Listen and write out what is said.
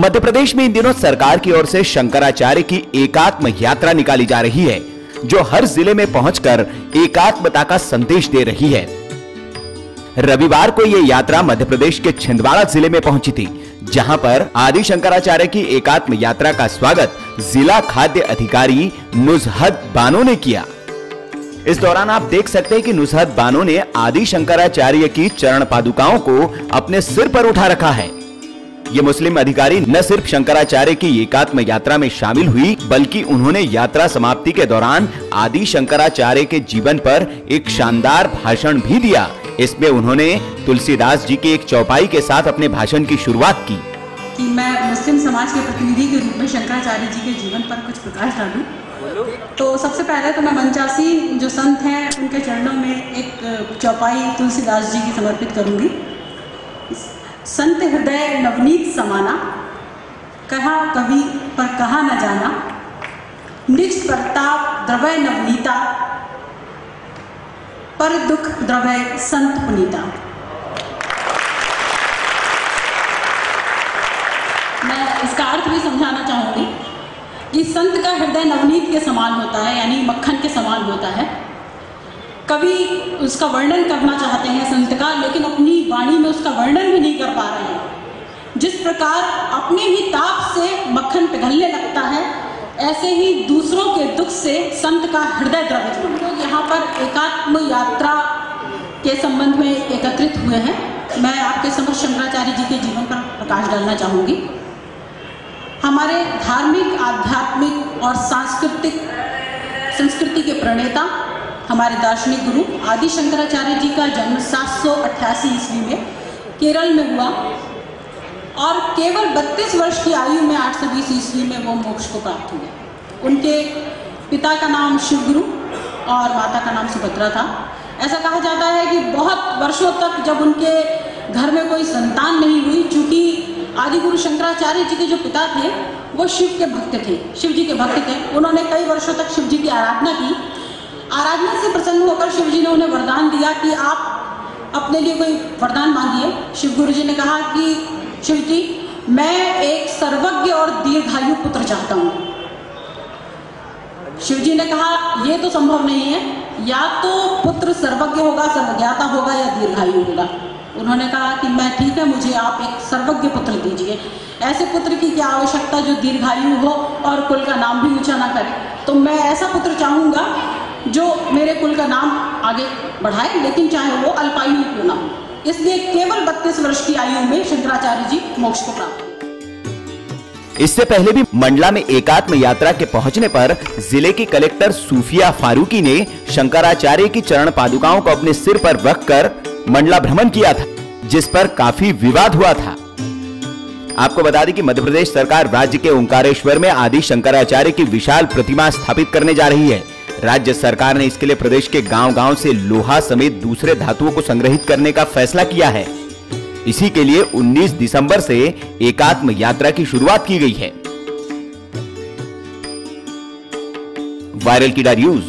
मध्य प्रदेश में इन दिनों सरकार की ओर से शंकराचार्य की एकात्म यात्रा निकाली जा रही है, जो हर जिले में पहुंचकर एकात्मता का संदेश दे रही है। रविवार को यह यात्रा मध्य प्रदेश के छिंदवाड़ा जिले में पहुंची थी, जहां पर आदि शंकराचार्य की एकात्म यात्रा का स्वागत जिला खाद्य अधिकारी नुजहत बानो ने किया। इस दौरान आप देख सकते हैं कि नुजहत बानो ने आदि शंकराचार्य की चरण पादुकाओं को अपने सिर पर उठा रखा है। ये मुस्लिम अधिकारी न सिर्फ शंकराचार्य की एकात्म यात्रा में शामिल हुई, बल्कि उन्होंने यात्रा समाप्ति के दौरान आदि शंकराचार्य के जीवन पर एक शानदार भाषण भी दिया। इसमें उन्होंने तुलसीदास जी की एक चौपाई के साथ अपने भाषण की शुरुआत की कि मैं मुस्लिम समाज के प्रतिनिधि के रूप में शंकराचार्य जी के जीवन पर कुछ प्रकाश डालूं। तो सबसे पहले तो मैं मंचासी जो संत हैं उनके चरणों में एक चौपाई तुलसीदास जी की समर्पित करूंगी। संत हृदय नवनीत समाना, कहा कवि पर कहा न जाना, निज प्रताप द्रवय नवनीता, पर दुख द्रवय संत पुनीता। मैं इसका अर्थ भी समझाना चाहूंगी कि संत का हृदय नवनीत के समान होता है, यानी मक्खन के समान होता है। कवि उसका वर्णन करना चाहते हैं संत का, लेकिन अपनी वाणी में उसका वर्णन भी नहीं कर पा रहे हैं। जिस प्रकार अपने ही ताप से मक्खन पिघलने लगता है, ऐसे ही दूसरों के दुख से संत का हृदय द्रवित होता है। लोग यहाँ पर एकात्म यात्रा के संबंध में एकत्रित हुए हैं। मैं आपके समक्ष शंकराचार्य जी के जीवन पर प्रकाश डालना चाहूँगी। हमारे धार्मिक, आध्यात्मिक और सांस्कृतिक संस्कृति के प्रणेता, हमारे दार्शनिक गुरु आदि शंकराचार्य जी का जन्म 788 ईस्वी में केरल में हुआ और केवल 32 वर्ष की आयु में 820 ईस्वी में वो मोक्ष को प्राप्त हुए। उनके पिता का नाम शिवगुरु और माता का नाम सुभद्रा था। ऐसा कहा जाता है कि बहुत वर्षों तक जब उनके घर में कोई संतान नहीं हुई, चूँकि आदि गुरु शंकराचार्य जी के जो पिता थे वो शिव के भक्त थे, शिव जी के भक्त थे। उन्होंने कई वर्षों तक शिव जी की आराधना की। आराधना से प्रसन्न होकर शिव जी ने उन्हें वरदान दिया कि आप अपने लिए कोई वरदान मांगिए। शिव गुरु जी ने कहा कि शिव जी, मैं एक सर्वज्ञ और दीर्घायु पुत्र चाहता हूँ। शिव जी ने कहा यह तो संभव नहीं है, या तो पुत्र सर्वज्ञ होगा, सर्वज्ञाता होगा, या दीर्घायु होगा। उन्होंने कहा कि मैं ठीक है, मुझे आप एक सर्वज्ञ पुत्र दीजिए। ऐसे पुत्र की क्या आवश्यकता जो दीर्घायु हो और कुल का नाम भी ऊंचा ना करे। तो मैं ऐसा पुत्र चाहूँगा जो मेरे कुल का नाम आगे बढ़ाए, लेकिन चाहे वो अल्पायु क्यों ना हो। इसलिए केवल 32 वर्ष की आयु में शंकराचार्य जी मोक्ष को प्राप्त हुए। इससे पहले भी मंडला में एकात्म यात्रा के पहुंचने पर जिले की कलेक्टर सूफिया फारूकी ने शंकराचार्य की चरण पादुकाओं को अपने सिर पर रखकर मंडला भ्रमण किया था, जिस पर काफी विवाद हुआ था। आपको बता दें कि मध्य प्रदेश सरकार राज्य के ओंकारेश्वर में आदि शंकराचार्य की विशाल प्रतिमा स्थापित करने जा रही है। राज्य सरकार ने इसके लिए प्रदेश के गांव-गांव से लोहा समेत दूसरे धातुओं को संग्रहित करने का फैसला किया है। इसी के लिए 19 दिसंबर से एकात्म यात्रा की शुरुआत की गई है। वायरल कीड़ा न्यूज।